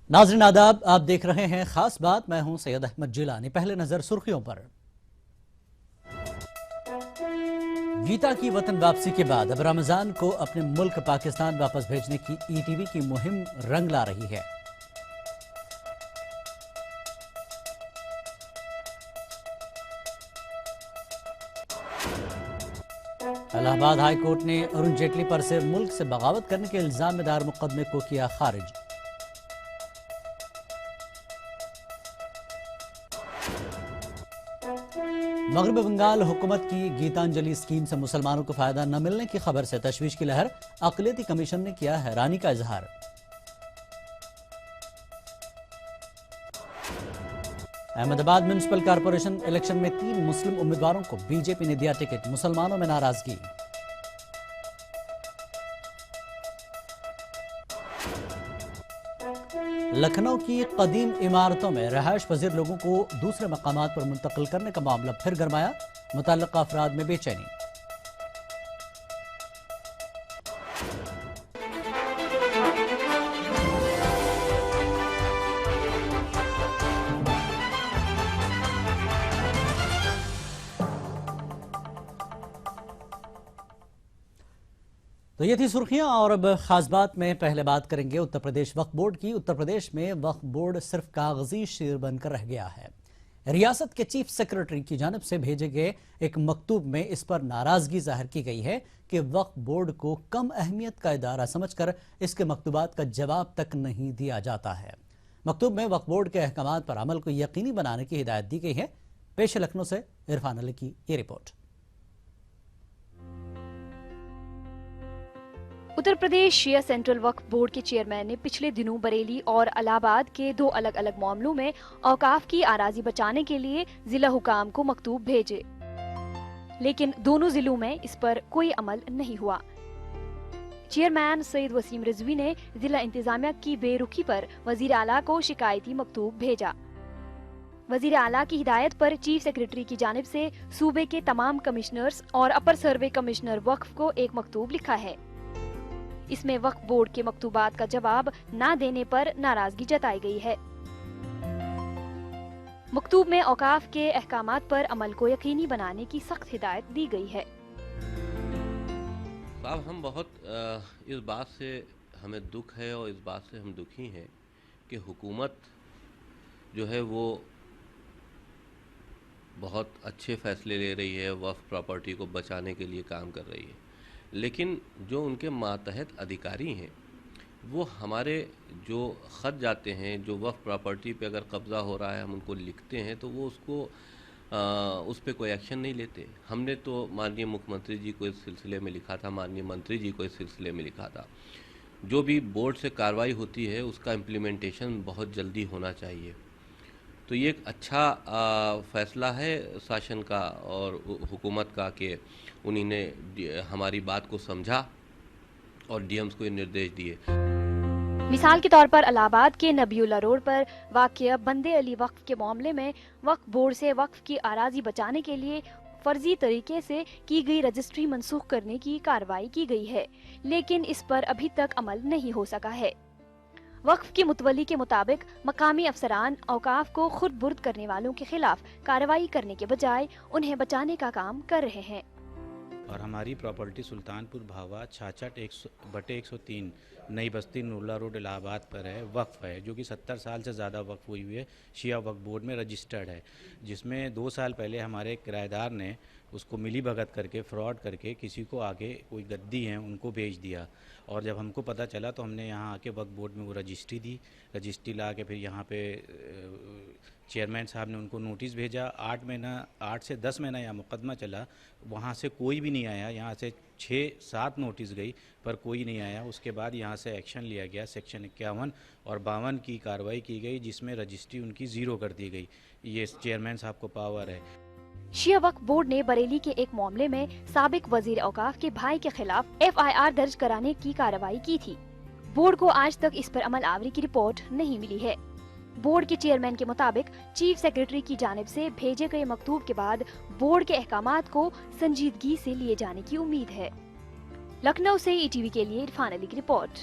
नाज़रीन आदाब, आप देख रहे हैं खास बात। मैं हूं सैयद अहमद जिलानी। पहले नजर सुर्खियों पर। गीता की वतन वापसी के बाद अब रमजान को अपने मुल्क पाकिस्तान वापस भेजने की ईटीवी की मुहिम रंग ला रही है। इलाहाबाद हाई कोर्ट ने अरुण जेटली पर से मुल्क से बगावत करने के इल्जाम में दायर मुकदमे को किया खारिज। मगरबी बंगाल हुकूमत की गीतांजलि स्कीम से मुसलमानों को फायदा न मिलने की खबर से तशवीश की लहर। अक़लियती कमीशन ने किया हैरानी का इजहार। अहमदाबाद म्युनिसिपल कॉरपोरेशन इलेक्शन में 3 मुस्लिम उम्मीदवारों को बीजेपी ने दिया टिकट। मुसलमानों में नाराजगी। लखनऊ की कदीम इमारतों में रहायश पजीर लोगों को दूसरे मकामात पर मुंतकिल करने का मामला फिर गरमाया। मुतल्लिका अफराद में बेचैनी। तो ये थी सुर्खियां, और अब खास बात में पहले बात करेंगे उत्तर प्रदेश वक्फ बोर्ड की। उत्तर प्रदेश में वक्फ बोर्ड सिर्फ कागजी शेर बनकर रह गया है। रियासत के चीफ सेक्रेटरी की जानिब से भेजे गए एक मकतूब में इस पर नाराजगी जाहिर की गई है कि वक्फ बोर्ड को कम अहमियत का इदारा समझकर इसके मकतूबात का जवाब तक नहीं दिया जाता है। मकतूब में वक्फ बोर्ड के अहकामात पर अमल को यकीनी बनाने की हिदायत दी गई है। पेश लखनऊ से इरफान अली की ये रिपोर्ट। उत्तर प्रदेश शिया सेंट्रल वक्फ बोर्ड के चेयरमैन ने पिछले दिनों बरेली और इलाहाबाद के 2 अलग अलग मामलों में औकाफ की आराजी बचाने के लिए जिला हुकाम को मकतूब भेजे, लेकिन दोनों जिलों में इस पर कोई अमल नहीं हुआ। चेयरमैन सईद वसीम रिजवी ने जिला इंतजामिया की बेरुखी पर वजीर आला को शिकायती मकतूब भेजा। वजीर आला की हिदायत पर चीफ सेक्रेटरी की जानिब से सूबे के तमाम कमिश्नर्स और अपर सर्वे कमिश्नर वक्फ को एक मकतूब लिखा है। इसमें वक्फ बोर्ड के मकतूबात का जवाब न देने पर नाराजगी जताई गई है। मकतूब में औकाफ के अहकामात पर अमल को यकीनी बनाने की सख्त हिदायत दी गई है। साहब, हम बहुत इस बात से हमें दुख है और इस बात से हम दुखी हैं कि हुकूमत जो है वो बहुत अच्छे फैसले ले रही है, वक्फ प्रॉपर्टी को बचाने के लिए काम कर रही है, लेकिन जो उनके मातहत अधिकारी हैं वो हमारे जो ख़त जाते हैं, जो वक्फ प्रॉपर्टी पे अगर कब्ज़ा हो रहा है हम उनको लिखते हैं तो वो उसको उस पर कोई एक्शन नहीं लेते। हमने तो माननीय मुख्यमंत्री जी को इस सिलसिले में लिखा था, माननीय मंत्री जी को इस सिलसिले में लिखा था। जो भी बोर्ड से कार्रवाई होती है उसका इम्प्लीमेंटेशन बहुत जल्दी होना चाहिए। तो ये एक अच्छा फ़ैसला है शासन का और हुकूमत का कि उन्हीं ने हमारी बात को समझा और डीएम्स को ये निर्देश दिए। मिसाल के तौर पर इलाहाबाद के नबीउल्लाह रोड पर वाक़िया बंदे अली वक्फ के मामले में वक्फ बोर्ड से वक्फ की आराजी बचाने के लिए फर्जी तरीके से की गई रजिस्ट्री मनसूख करने की कार्रवाई की गई है, लेकिन इस पर अभी तक अमल नहीं हो सका है। वक्फ की मुतवली के मुताबिक मकामी अफसरान औकाफ को खुर्द बुर्द करने वालों के खिलाफ कार्रवाई करने के बजाय उन्हें बचाने का काम कर रहे हैं। और हमारी प्रॉपर्टी सुल्तानपुर भावा 66/103 नई बस्ती नूरला रोड इलाहाबाद पर है, वक्फ है, जो कि 70 साल से ज़्यादा वक्फ हुई हुई है, शिया वक्फ बोर्ड में रजिस्टर्ड है, जिसमें 2 साल पहले हमारे किराएदार ने उसको मिली भगत करके फ्रॉड करके किसी को आगे कोई गद्दी हैं उनको भेज दिया। और जब हमको पता चला तो हमने यहाँ आके वक्फ बोर्ड में वो रजिस्ट्री दी, रजिस्ट्री ला के फिर यहाँ पे चेयरमैन साहब ने उनको नोटिस भेजा। 8 से 10 महीना यहाँ मुकदमा चला, वहाँ से कोई भी नहीं आया। यहाँ से 6-7 नोटिस गई पर कोई नहीं आया। उसके बाद यहाँ से एक्शन लिया गया, सेक्शन 51 और 52 की कार्रवाई की गई, जिसमें रजिस्ट्री उनकी ज़ीरो कर दी गई। ये चेयरमैन साहब को पावर है। शिया वक्फ बोर्ड ने बरेली के एक मामले में साबिक वजीर औकाफ के भाई के खिलाफ FIR दर्ज कराने की कार्रवाई की थी। बोर्ड को आज तक इस पर अमल आवरी की रिपोर्ट नहीं मिली है। बोर्ड के चेयरमैन के मुताबिक चीफ सेक्रेटरी की जानिब से भेजे गए मकतूब के बाद बोर्ड के अहकामात को संजीदगी से लिए जाने की उम्मीद है। लखनऊ से ETV के लिए इरफान अली की रिपोर्ट।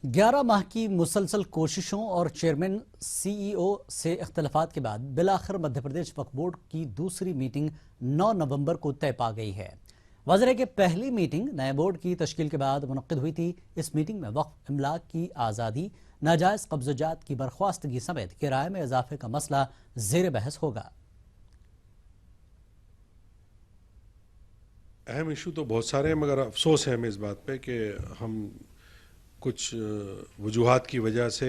11 माह की मुसलसल कोशिशों और चेयरमैन सीईओ से इख्तलाफात के बाद बिलाखिर मध्य प्रदेश वक्फ बोर्ड की दूसरी मीटिंग 9 नवंबर को तय पा गई है। वज़ीर की पहली मीटिंग नए बोर्ड की तश्कील के बाद मुनक्किद हुई थी। इस मीटिंग में वक्फ इमलाक की आज़ादी, नाजायज़ कब्ज़ात की बर्खास्तगी समेत किराए में इजाफे का मसला ज़ेर बहस होगा। अहम इशू तो बहुत सारे हैं, मगर अफसोस है हमें इस बात पे कि हम कुछ वजूहात की वजह से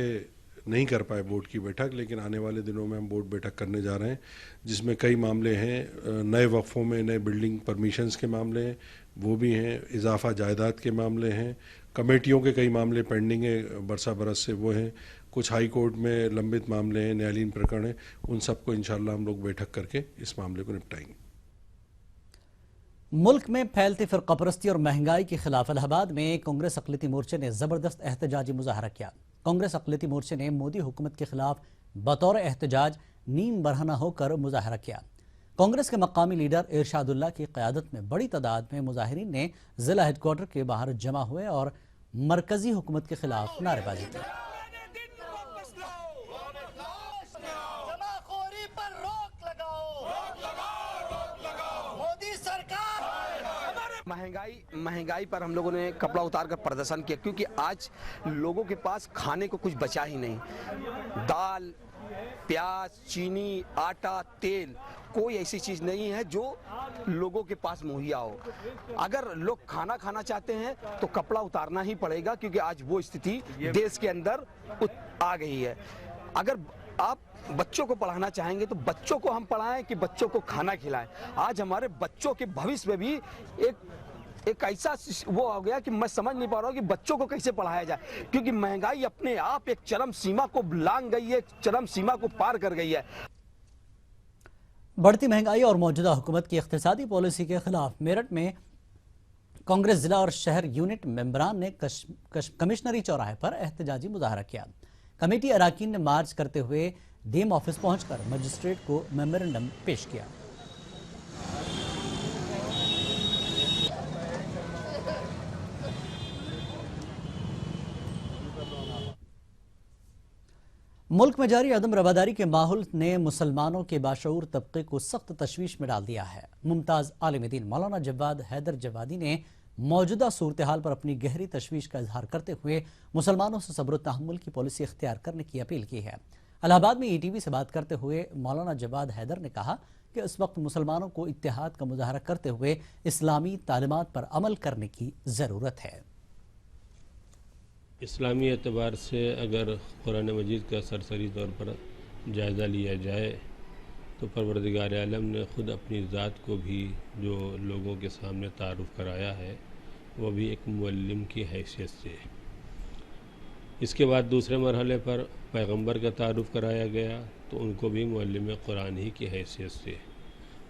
नहीं कर पाए बोर्ड की बैठक, लेकिन आने वाले दिनों में हम बोर्ड बैठक करने जा रहे हैं, जिसमें कई मामले हैं। नए वक्फों में नए बिल्डिंग परमिशंस के मामले हैं, वो भी हैं, इजाफा जायदाद के मामले हैं, कमेटियों के कई मामले पेंडिंग है बरसा बरस से, वो हैं, कुछ हाई कोर्ट में लंबित मामले हैं, न्यायालयीन प्रकरण हैं। उन सबको इंशाल्लाह हम लोग बैठक करके इस मामले को निपटाएंगे। मुल्क में फैलती फिरकापरस्ती और महंगाई के खिलाफ इलाहाबाद में कांग्रेस अक़लियती मोर्चे ने जबरदस्त एहतजाजी मुजाहरा किया। कांग्रेस अक़लियती मोर्चे ने मोदी हुकूमत के खिलाफ बतौर एहतजाज नीम बरहना होकर मुजाहरा किया। कांग्रेस के मकामी लीडर इरशादुल्लाह की क़यादत में बड़ी तादाद में मुजाहिरीन ने जिला हेडक्वार्टर के बाहर जमा हुए और मरकजी हुकूमत के खिलाफ नारेबाजी की। महंगाई पर हम लोगों ने कपड़ा उतार कर प्रदर्शन किया, क्योंकि आज लोगों के पास खाने को कुछ बचा ही नहीं। दाल, प्याज, चीनी, आटा, तेल, कोई ऐसी चीज नहीं है जो लोगों के पास मुहैया हो। अगर लोग खाना खाना चाहते हैं तो कपड़ा उतारना ही पड़ेगा, क्योंकि आज वो स्थिति देश के अंदर आ गई है। अगर आप बच्चों को पढ़ाना चाहेंगे तो बच्चों को हम पढ़ाएं कि बच्चों को खाना खिलाएं। आज हमारे बच्चों के भविष्य में भी एक ऐसा वो हो गया कि मैं समझ नहीं पा रहा हूँ कि बच्चों को कैसे पढ़ाया जाए, क्योंकि महंगाई अपने आप एक चरम सीमा को लांघ गई है, चरम सीमा को पार कर गई है। बढ़ती महंगाई और मौजूदा हुकूमत की इख्तिसादी पॉलिसी के खिलाफ मेरठ में कांग्रेस जिला और शहर यूनिट मेंबरान ने कमिश्नरी चौराहे पर एहतजाजी मुजाहरा किया। कमेटी अरकान ने मार्च करते हुए डीएम ऑफिस पहुंचकर मजिस्ट्रेट को मेमोरेंडम पेश किया। मुल्क में जारी अदम रवादारी के माहौल ने मुसलमानों के बाशऊर तबके को सख्त तशवीश में डाल दिया है। मुमताज़ आलिम दीन मौलाना जवाद हैदर जवादी ने मौजूदा सूरत हाल पर अपनी गहरी तशवीश का इजहार करते हुए मुसलमानों से सब्र तहम्मुल की पॉलिसी इख्तियार करने की अपील की है। इलाहाबाद में ईटीवी से बात करते हुए मौलाना जवाद हैदर ने कहा कि इस वक्त मुसलमानों को इत्तेहाद का मुजाहरा करते हुए इस्लामी तालीमात पर अमल करने की ज़रूरत है। इस्लामी एतबार से अगर कुरान मजीद का सरसरी तौर पर जायज़ा लिया जाए तो परवरदिगार आलम ने ख़ुद अपनी ज़ात को भी जो लोगों के सामने तारुफ़ कराया है वो भी एक मुअल्लिम की हैसियत से। इसके बाद दूसरे मरहले पर पैगंबर का तारुफ़ कराया गया तो उनको भी मुअल्लिम कुरान ही की हैसियत से।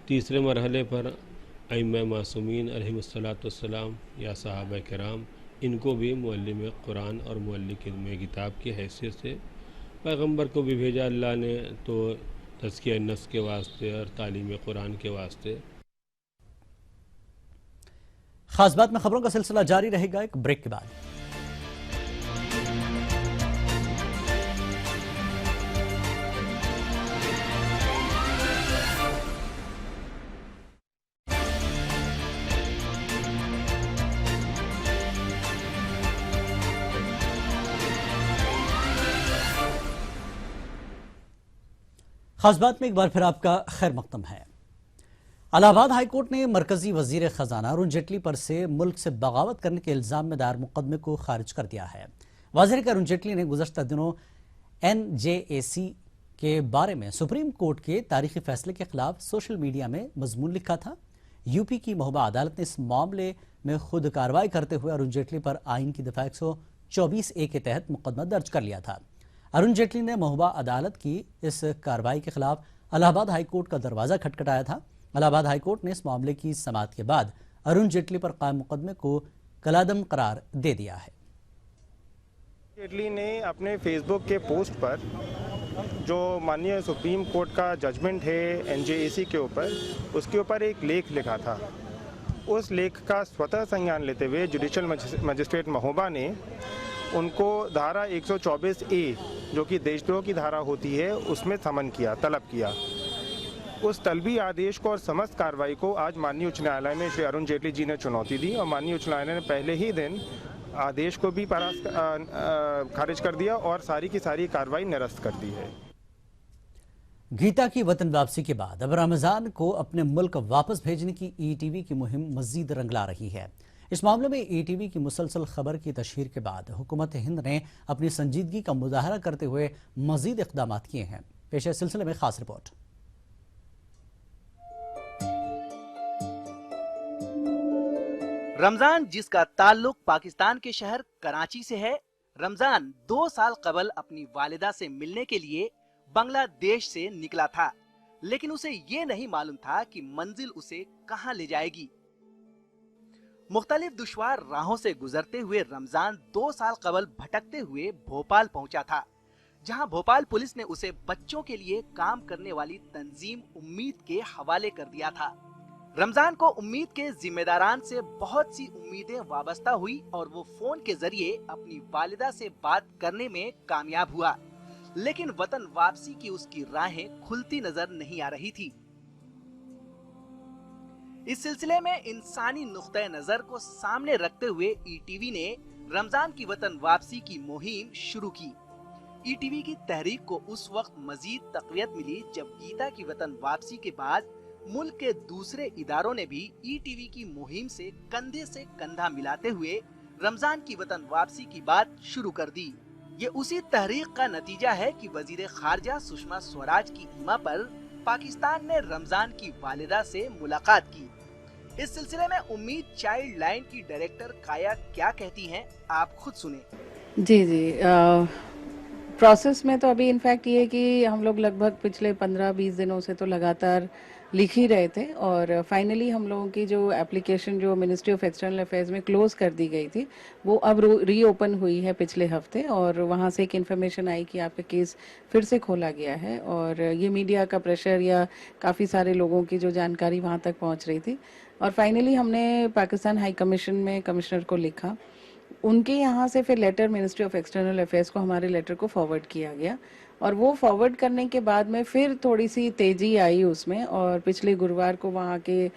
तीसरे मरहले पर अइम्मा मासूमीन अलैहिमुस्सलाम या सहाबा किराम, इनको भी मुअल्लिम कुरान और मुअल्लिम किताब की हैसियत से। पैगंबर को भी भेजा अल्लाह ने तो तज़किया नफ्स के वास्ते और तालीम कुरान के वास्ते। खास बात में खबरों का सिलसिला जारी रहेगा एक ब्रेक के बाद। खास बात में एक बार फिर आपका खैर मकदम है। इलाहाबाद हाईकोर्ट ने मरकजी वजीर खजाना अरुण जेटली पर से मुल्क से बगावत करने के इल्जाम में दायर मुकदमे को खारिज कर दिया है। वज़ीर अरुण जेटली ने गुज़श्ता दिनों NJAC के बारे में सुप्रीम कोर्ट के तारीखी फैसले के खिलाफ सोशल मीडिया में मजमून लिखा था। यूपी की महोबा अदालत ने इस मामले में खुद कार्रवाई करते हुए अरुण जेटली पर आइन की दफा 124A के तहत मुकदमा दर्ज कर लिया था। अरुण जेटली ने महोबा अदालत की इस कार्रवाई के खिलाफ इलाहाबाद हाईकोर्ट का दरवाजा खटखटाया था। इलाहाबाद हाईकोर्ट ने इस मामले की समाअत के बाद अरुण जेटली पर कायम मुकदमे को कलादम करार दे दिया है। जेटली ने अपने फेसबुक के पोस्ट पर जो माननीय सुप्रीम कोर्ट का जजमेंट है NJAC के ऊपर, उसके ऊपर एक लेख लिखा था। उस लेख का स्वतः संज्ञान लेते हुए जुडिशल मजिस्ट्रेट महोबा ने उनको धारा 124A जो कि देशद्रोह की धारा होती है उसमें समन किया, तलब किया। उस तलबी आदेश को और समस्त कार्रवाई को आज माननीय उच्च न्यायालय में श्री अरुण जेटली जी ने चुनौती दी और माननीय उच्च न्यायालय ने पहले ही दिन आदेश को भी खारिज कर दिया और सारी की सारी कार्रवाई निरस्त कर दी है। गीता की वतन वापसी के बाद अब रमजान को अपने मुल्क वापस भेजने की ईटीवी की मुहिम मजीद रंग ला रही है। इस मामले में ईटीवी की मुसलसल खबर की तशहीर के बाद हुकूमत हिंद ने अपनी संजीदगी का मुजाहरा करते हुए मजीद इक़दाम किए हैं। पेश है सिलसिले में खास रिपोर्ट। रमजान जिसका ताल्लुक पाकिस्तान के शहर कराची से है, रमजान 2 साल कबल अपनी वालिदा से मिलने के लिए बांग्लादेश से निकला था, लेकिन उसे ये नहीं मालूम था कि मंजिल उसे कहां ले जाएगी। मुख्तलिफ दुश्वार राहों से गुजरते हुए रमजान 2 साल कबल भटकते हुए भोपाल पहुंचा था, जहां भोपाल पुलिस ने उसे बच्चों के लिए काम करने वाली तंजीम उम्मीद के हवाले कर दिया था। रमजान को उम्मीद के जिम्मेदारान से बहुत सी उम्मीदें वाबस्ता हुई और वो फोन के जरिए अपनी वालिदा से बात करने में कामयाब हुआ, लेकिन वतन वापसी की उसकी राहें खुलती नजर नहीं आ रही थी। इस सिलसिले में इंसानी नुक्ते नजर को सामने रखते हुए ईटीवी ने रमजान की वतन वापसी की मुहिम शुरू की। ईटीवी की तहरीक को उस वक्त मजीद तक़वियत मिली जब गीता की वतन वापसी के बाद मुल्क के दूसरे इदारों ने भी ईटीवी की मुहिम से कंधे से कंधा मिलाते हुए रमजान की वतन वापसी की बात शुरू कर दी। ये उसी तहरीक का नतीजा है कि वजीर खारजा सुषमा स्वराज की हिमा पर पाकिस्तान ने रमजान की वालिदा से मुलाकात की। इस सिलसिले में उम्मीद चाइल्ड लाइन की डायरेक्टर काया क्या कहती हैं, आप खुद सुने। जी प्रोसेस में तो अभी इनफैक्ट ये कि हम लोग लगभग पिछले 15-20 दिनों से तो लगातार लिख ही रहे थे और फाइनली हम लोगों की जो एप्लीकेशन जो मिनिस्ट्री ऑफ एक्सटर्नल अफेयर्स में क्लोज कर दी गई थी वो अब रीओपन हुई है पिछले हफ्ते, और वहाँ से एक इन्फॉर्मेशन आई कि आपका केस फिर से खोला गया है। और ये मीडिया का प्रेशर या काफ़ी सारे लोगों की जो जानकारी वहाँ तक पहुँच रही थी, और फाइनली हमने पाकिस्तान हाई कमीशन में कमिश्नर को लिखा, उनके यहाँ से फिर letter ministry of external affairs को हमारे लेटर को फॉरवर्ड किया गया, और वो फॉरवर्ड करने के बाद में फिर थोड़ी सी तेज़ी आई उसमें। और पिछले गुरुवार को वहाँ के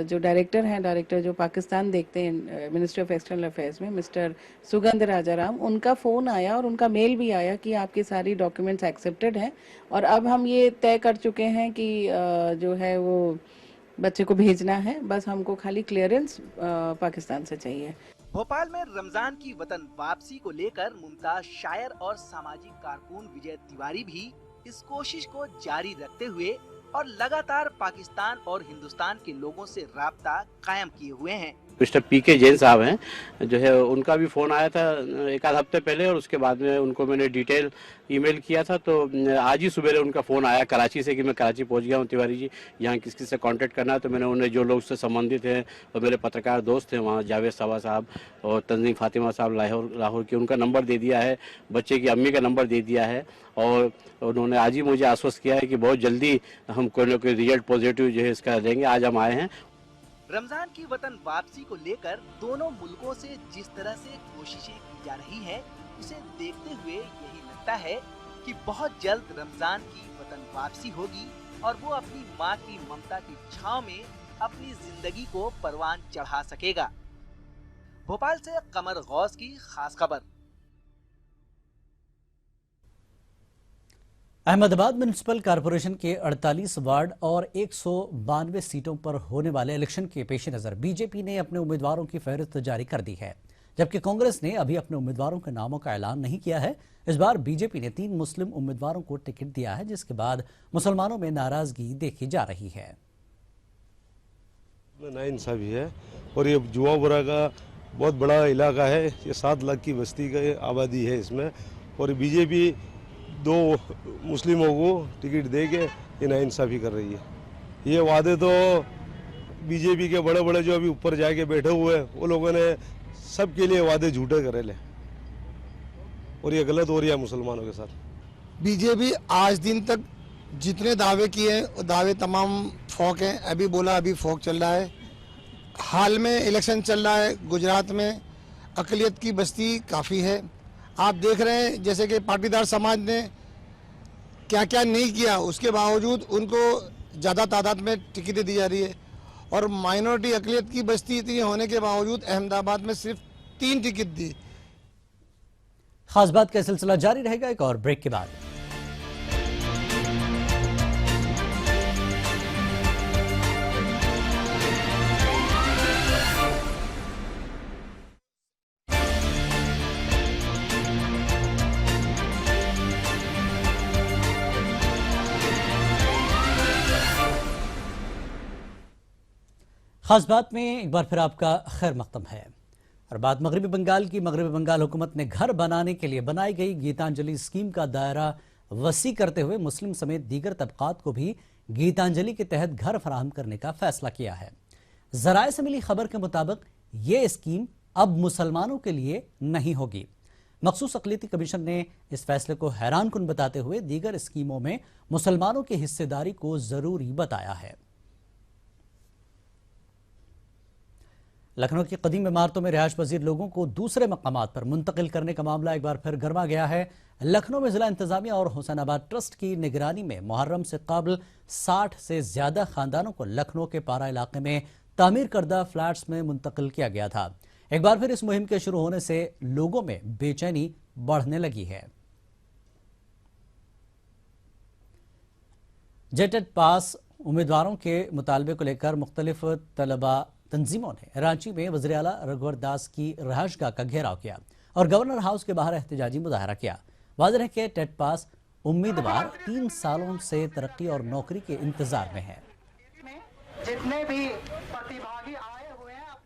जो डायरेक्टर जो पाकिस्तान देखते हैं मिनिस्ट्री ऑफ एक्सटर्नल अफेयर्स में, मिस्टर सुगंध राजाराम, उनका फ़ोन आया और उनका मेल भी आया कि आपकी सारी डॉक्यूमेंट्स एक्सेप्टेड हैं और अब हम ये तय कर चुके हैं कि जो है वो बच्चे को भेजना है, बस हमको खाली क्लियरेंस पाकिस्तान से चाहिए। भोपाल में रमजान की वतन वापसी को लेकर मुमताज शायर और सामाजिक कारकुन विजय तिवारी भी इस कोशिश को जारी रखते हुए और लगातार पाकिस्तान और हिंदुस्तान के लोगों से राब्ता कायम किए हुए हैं। मिस्टर पीके जैन साहब हैं, जो है उनका भी फ़ोन आया था एक आध हफ्ते पहले, और उसके बाद में उनको मैंने डिटेल ईमेल किया था। तो आज ही सुबह उनका फ़ोन आया कराची से कि मैं कराची पहुंच गया हूं तिवारी जी, यहाँ किस किस से कांटेक्ट करना है। तो मैंने उन्हें जो लोग उससे संबंधित हैं और मेरे पत्रकार दोस्त हैं वहाँ, जावेद सावा साहब और तंजीम फातिमा साहब लाहौर की, उनका नंबर दे दिया है, बच्चे की अम्मी का नंबर दे दिया है, और उन्होंने आज ही मुझे आश्वस्त किया है कि बहुत जल्दी हम कोई ना कोई रिजल्ट पॉजिटिव जो है इसका देंगे। आज हम आए हैं। रमजान की वतन वापसी को लेकर दोनों मुल्कों से जिस तरह से कोशिशें की जा रही हैं, उसे देखते हुए यही लगता है कि बहुत जल्द रमजान की वतन वापसी होगी और वो अपनी माँ की ममता की छांव में अपनी जिंदगी को परवान चढ़ा सकेगा। भोपाल से कमर गौस की खास खबर। अहमदाबाद म्यूनिसिपल कॉरपोरेशन के 48 वार्ड और 192 सीटों पर होने वाले इलेक्शन के पेश नज़र बीजेपी ने अपने उम्मीदवारों की फहरिस्त जारी कर दी है, जबकि कांग्रेस ने अभी अपने उम्मीदवारों के नामों का ऐलान नहीं किया है। इस बार बीजेपी ने 3 मुस्लिम उम्मीदवारों को टिकट दिया है, जिसके बाद मुसलमानों में नाराजगी देखी जा रही है। नाइंसाफी है और ये जुआपुरा का बहुत बड़ा इलाका है, ये 7 लाख की बस्ती का आबादी है इसमें, और बीजेपी 2 मुस्लिमों को टिकट दे के ये नाइंसाफ़ी कर रही है। ये वादे तो बीजेपी के बड़े बड़े जो अभी ऊपर जाके बैठे हुए हैं वो लोगों ने सबके लिए वादे झूठे करे ले, और ये गलत हो रही है मुसलमानों के साथ। बीजेपी आज दिन तक जितने दावे किए वो दावे तमाम फोक हैं। अभी बोला अभी फोक चल रहा है। हाल में इलेक्शन चल रहा है गुजरात में, अकलियत की बस्ती काफ़ी है, आप देख रहे हैं जैसे कि पाटीदार समाज ने क्या क्या नहीं किया, उसके बावजूद उनको ज़्यादा तादाद में टिकटें दी जा रही है। और माइनॉरिटी अक़लियत की बस्ती इतनी होने के बावजूद अहमदाबाद में सिर्फ 3 टिकट दी। खास बात का सिलसिला जारी रहेगा एक और ब्रेक के बाद। खास बात में एक बार फिर आपका खैर मकदम है और बात मगरबी बंगाल की। मगरबी बंगाल हुकूमत ने घर बनाने के लिए बनाई गई गीतांजलि स्कीम का दायरा वसी करते हुए मुस्लिम समेत दीगर तबकात को भी गीतांजलि के तहत घर फराहम करने का फैसला किया है। जराए से मिली खबर के मुताबिक ये स्कीम अब मुसलमानों के लिए नहीं होगी। मखसूस अक़लियती कमीशन ने इस फैसले को हैरान कुन बताते हुए दीगर स्कीमों में मुसलमानों की हिस्सेदारी को जरूरी बताया है। लखनऊ की कदीम इमारतों में रिहायश पजीर लोगों को दूसरे मकामात पर मुंतकिल करने का मामला एक बार फिर गर्मा गया है। लखनऊ में जिला इंतजामिया और हुसैनाबाद ट्रस्ट की निगरानी में मुहर्रम से कबल 60 से ज्यादा खानदानों को लखनऊ के पारा इलाके में तामीर करदा फ्लैट्स में मुंतकिल किया गया था। एक बार फिर इस मुहिम के शुरू होने से लोगों में बेचैनी बढ़ने लगी है। जेटेट पास उम्मीदवारों के मुतालबे को लेकर मुख्तलिफ तलबा तंजीमों ने रांची में वज़ीर आला रघुवर दास की रहायशगाह का घेराव किया और गवर्नर हाउस के बाहर एहतजाजी मुजाहरा किया। वाज़ेह है कि टेट पास उम्मीदवार 3 सालों से तरक्की और नौकरी के इंतजार में है। जितने भी प्रतिभागी आए हुए हैं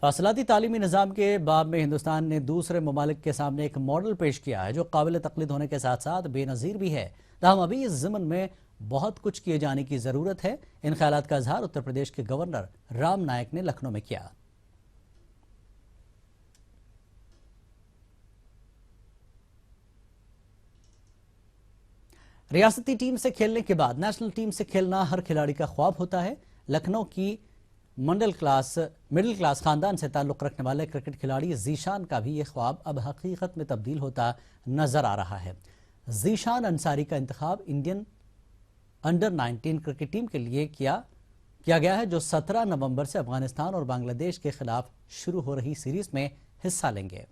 फासलाती तालीमी निज़ाम के बाब में हिंदुस्तान ने दूसरे ममालिक के सामने एक मॉडल पेश किया है जो काबिल तक़लीद होने के साथ साथ बेनज़ीर भी है। ताहम अभी इस ज़मन में बहुत कुछ किए जाने की ज़रूरत है। इन ख्यालात का इजहार उत्तर प्रदेश के गवर्नर राम नायक ने लखनऊ में किया। रियासती टीम से खेलने के बाद नेशनल टीम से खेलना हर खिलाड़ी का ख्वाब होता है। लखनऊ की मिडिल क्लास खानदान से ताल्लुक़ रखने वाले क्रिकेट खिलाड़ी जीशान का भी ये ख्वाब अब हकीकत में तब्दील होता नजर आ रहा है। जीशान अंसारी का इंतखाब इंडियन अंडर 19 क्रिकेट टीम के लिए किया गया है जो 17 नवंबर से अफगानिस्तान और बांग्लादेश के खिलाफ शुरू हो रही सीरीज में हिस्सा लेंगे।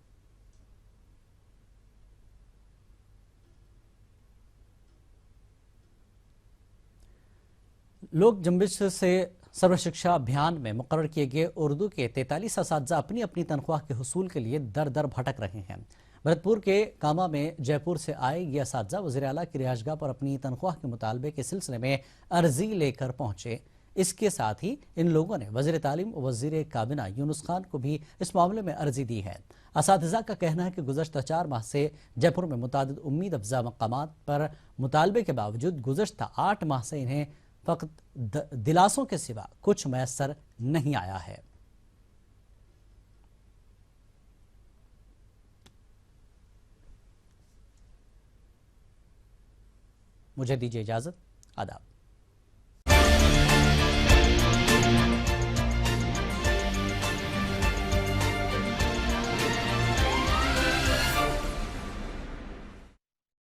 लोक जंबिश से सर्व शिक्षा अभियान में मुकर्रर किए गए उर्दू के 43 असातिज़ा अपनी अपनी तनख्वाह के हुसूल के लिए दर दर भटक रहे हैं। भरतपुर के कामा में जयपुर से आए ये असातिज़ा वज़ीर आला की रिहायशगाह पर अपनी तनख्वाह के मुतालबे के सिलसिले में अर्जी लेकर पहुंचे। इसके साथ ही इन लोगों ने वज़ीर तालीम वज़ीर काबिना यूनुस खान को भी इस मामले में अर्जी दी है। असातिज़ा का कहना है कि गुज़श्ता 4 माह से जयपुर में मुतादिद उम्मीद अफजा मकामात पर मुतालबे के बावजूद गुज़श्ता 8 माह से इन्हें फ़क़त दिलासों के सिवा कुछ मैसर नहीं आया है। मुझे दीजिए इजाज़त। आदाब।